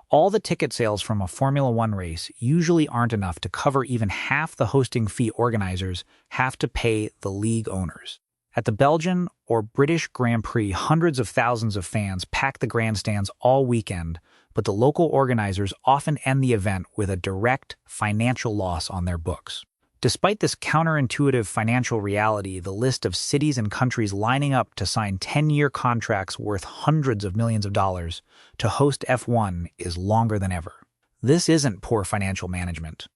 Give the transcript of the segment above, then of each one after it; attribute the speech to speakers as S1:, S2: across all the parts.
S1: All the ticket sales from a Formula One race usually aren't enough to cover even half the hosting fee organizers have to pay the league owners. At the Belgian or British Grand Prix, hundreds of thousands of fans pack the grandstands all weekend, but the local organizers often end the event with a direct financial loss on their books. Despite this counterintuitive financial reality, the list of cities and countries lining up to sign 10-year contracts worth hundreds of millions of dollars to host F1 is longer than ever. This isn't poor financial management.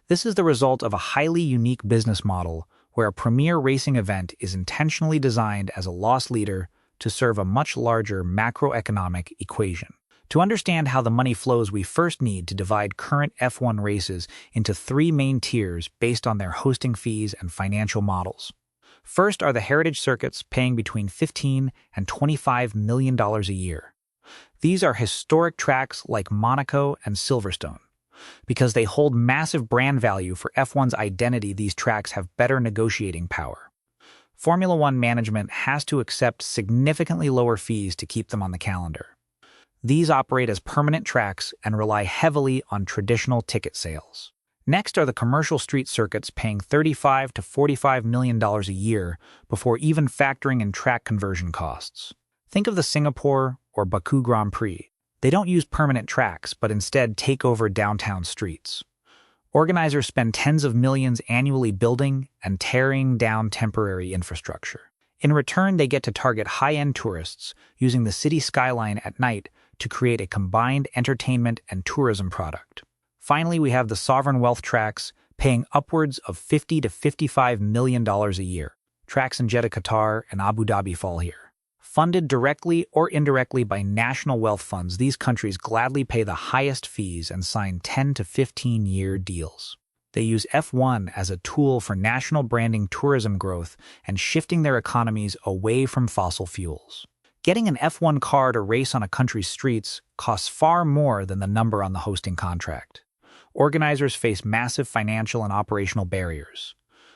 S1: This is the result of a highly unique business model where a premier racing event is intentionally designed as a loss leader to serve a much larger macroeconomic equation. To understand how the money flows, we first need to divide current F1 races into three main tiers based on their hosting fees and financial models. First are the heritage circuits, paying between $15 and $25 million a year. These are historic tracks like Monaco and Silverstone. Because they hold massive brand value for F1's identity, these tracks have better negotiating power. Formula One management has to accept significantly lower fees to keep them on the calendar. These operate as permanent tracks and rely heavily on traditional ticket sales. Next are the commercial street circuits, paying $35 to $45 million a year before even factoring in track conversion costs. Think of the Singapore or Baku Grand Prix. They don't use permanent tracks, but instead take over downtown streets. Organizers spend tens of millions annually building and tearing down temporary infrastructure. In return, they get to target high-end tourists using the city skyline at night to create a combined entertainment and tourism product. Finally, we have the sovereign wealth tracks, paying upwards of $50 to $55 million a year. Tracks in Jeddah, Qatar, and Abu Dhabi fall here. Funded directly or indirectly by national wealth funds, these countries gladly pay the highest fees and sign 10 to 15-year deals. They use F1 as a tool for national branding, tourism growth, and shifting their economies away from fossil fuels. Getting an F1 car to race on a country's streets costs far more than the number on the hosting contract. Organizers face massive financial and operational barriers.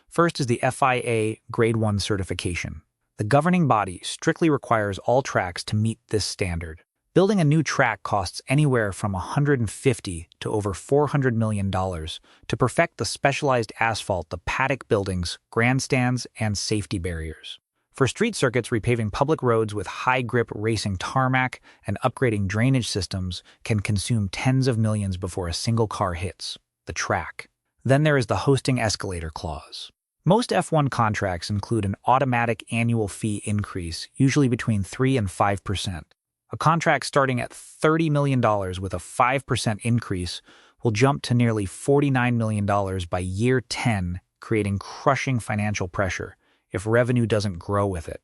S1: First is the FIA Grade 1 certification. The governing body strictly requires all tracks to meet this standard. Building a new track costs anywhere from $150 to over $400 million to perfect the specialized asphalt, the paddock buildings, grandstands, and safety barriers. For street circuits, repaving public roads with high-grip racing tarmac and upgrading drainage systems can consume tens of millions before a single car hits the track. Then there is the hosting escalator clause. Most F1 contracts include an automatic annual fee increase, usually between 3 and 5%. A contract starting at $30 million with a 5% increase will jump to nearly $49 million by year 10, creating crushing financial pressure if revenue doesn't grow with it.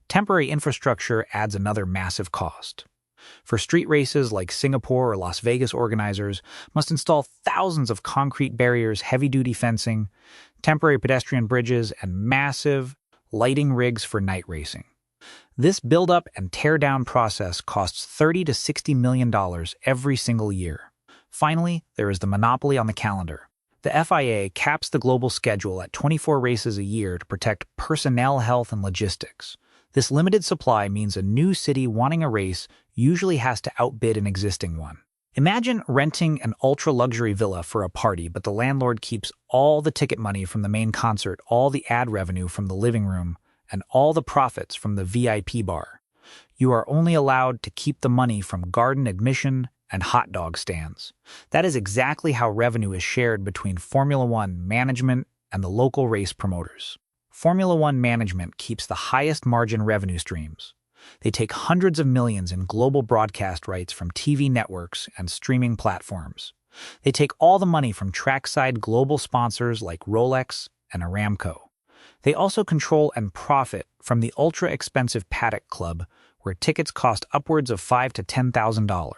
S1: Temporary infrastructure adds another massive cost. For street races like Singapore or Las Vegas, organizers must install thousands of concrete barriers, heavy-duty fencing, temporary pedestrian bridges, and massive lighting rigs for night racing. This build-up and tear-down process costs $30 to $60 million every single year. Finally, there is the monopoly on the calendar. The FIA caps the global schedule at 24 races a year to protect personnel health and logistics. This limited supply means a new city wanting a race usually has to outbid an existing one. Imagine renting an ultra-luxury villa for a party, but the landlord keeps all the ticket money from the main concert, all the ad revenue from the living room, and all the profits from the VIP bar. You are only allowed to keep the money from garden admission and hot dog stands. That is exactly how revenue is shared between Formula One management and the local race promoters. Formula One management keeps the highest margin revenue streams. They take hundreds of millions in global broadcast rights from TV networks and streaming platforms. They take all the money from trackside global sponsors like Rolex and Aramco. They also control and profit from the ultra-expensive Paddock Club, where tickets cost upwards of $5,000 to $10,000.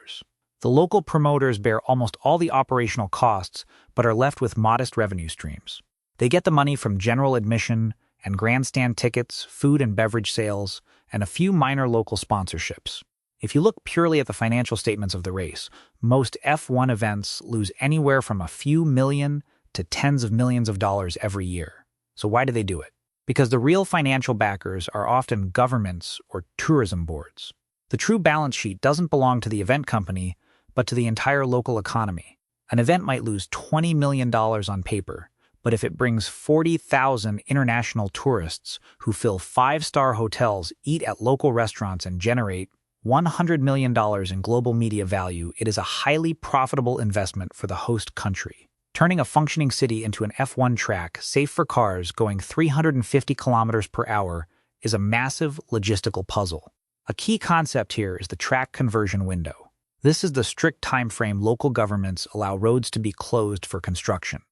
S1: The local promoters bear almost all the operational costs, but are left with modest revenue streams. They get the money from general admission and grandstand tickets, food and beverage sales, and a few minor local sponsorships. If you look purely at the financial statements of the race, most F1 events lose anywhere from a few million to tens of millions of dollars every year. So why do they do it? Because the real financial backers are often governments or tourism boards. The true balance sheet doesn't belong to the event company, but to the entire local economy. An event might lose $20 million on paper, but if it brings 40,000 international tourists who fill five-star hotels, eat at local restaurants, and generate $100 million in global media value, it is a highly profitable investment for the host country. Turning a functioning city into an F1 track, safe for cars going 350 kilometers per hour, is a massive logistical puzzle. A key concept here is the track conversion window. This is the strict time frame local governments allow roads to be closed for construction.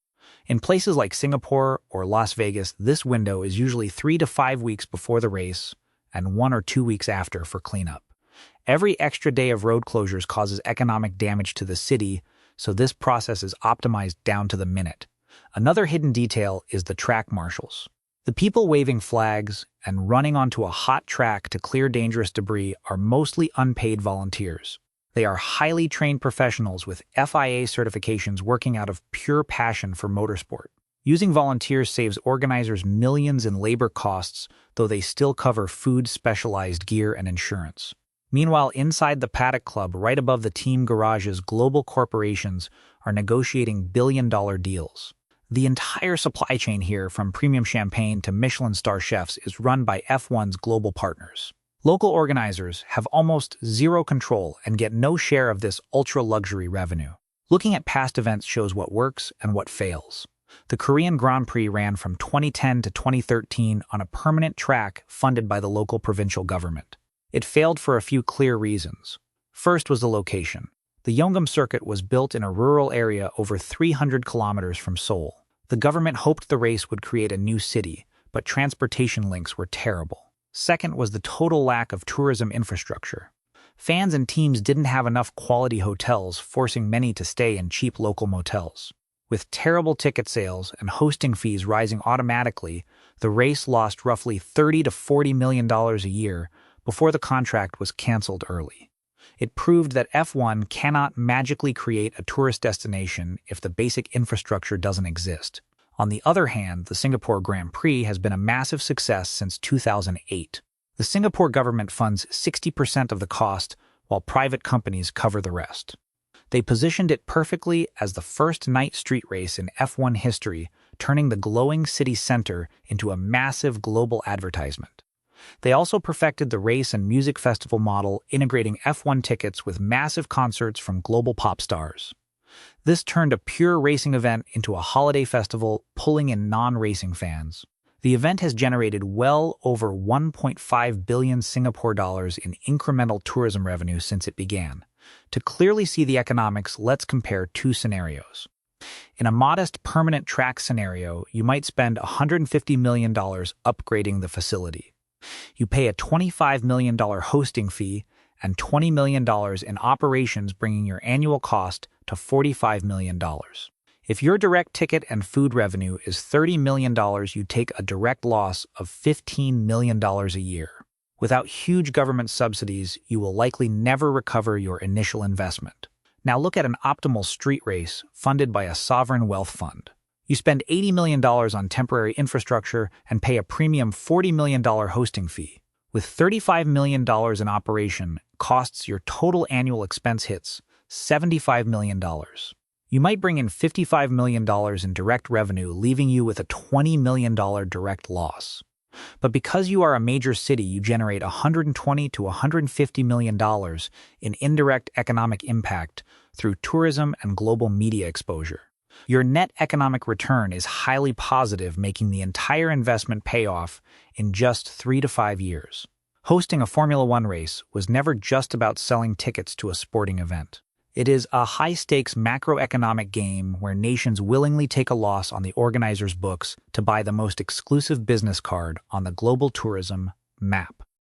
S1: In places like Singapore or Las Vegas, this window is usually 3 to 5 weeks before the race and 1 or 2 weeks after for cleanup. Every extra day of road closures causes economic damage to the city, so this process is optimized down to the minute. Another hidden detail is the track marshals. The people waving flags and running onto a hot track to clear dangerous debris are mostly unpaid volunteers. They are highly trained professionals with FIA certifications working out of pure passion for motorsport. Using volunteers saves organizers millions in labor costs, though they still cover food, specialized gear, and insurance. Meanwhile, inside the Paddock Club, right above the team garages, global corporations are negotiating billion-dollar deals. The entire supply chain here, from premium champagne to Michelin star chefs, is run by F1's global partners. Local organizers have almost zero control and get no share of this ultra-luxury revenue. Looking at past events shows what works and what fails. The Korean Grand Prix ran from 2010 to 2013 on a permanent track funded by the local provincial government. It failed for a few clear reasons. First was the location. The Yeongam circuit was built in a rural area over 300 kilometers from Seoul. The government hoped the race would create a new city, but transportation links were terrible. Second was the total lack of tourism infrastructure. Fans and teams didn't have enough quality hotels, forcing many to stay in cheap local motels. With terrible ticket sales and hosting fees rising automatically, the race lost roughly $30 to $40 million a year before the contract was canceled early. It proved that F1 cannot magically create a tourist destination if the basic infrastructure doesn't exist. On the other hand, the Singapore Grand Prix has been a massive success since 2008. The Singapore government funds 60% of the cost, while private companies cover the rest. They positioned it perfectly as the first night street race in F1 history, turning the glowing city center into a massive global advertisement. They also perfected the race and music festival model, integrating F1 tickets with massive concerts from global pop stars. This turned a pure racing event into a holiday festival, pulling in non-racing fans. The event has generated well over 1.5 billion Singapore dollars in incremental tourism revenue since it began. To clearly see the economics, let's compare two scenarios. In a modest permanent track scenario, you might spend $150 million upgrading the facility. You pay a $25 million hosting fee and $20 million in operations, bringing your annual cost to $45 million. If your direct ticket and food revenue is $30 million, you take a direct loss of $15 million a year. Without huge government subsidies, you will likely never recover your initial investment. Now look at an optimal street race funded by a sovereign wealth fund. You spend $80 million on temporary infrastructure and pay a premium $40 million hosting fee. With $35 million in operation, costs your total annual expense hits $75 million. You might bring in $55 million in direct revenue, leaving you with a $20 million direct loss. But because you are a major city, you generate $120 to $150 million in indirect economic impact through tourism and global media exposure. Your net economic return is highly positive, making the entire investment pay off in just 3 to 5 years. Hosting a Formula One race was never just about selling tickets to a sporting event. It is a high-stakes macroeconomic game where nations willingly take a loss on the organizer's books to buy the most exclusive business card on the global tourism map.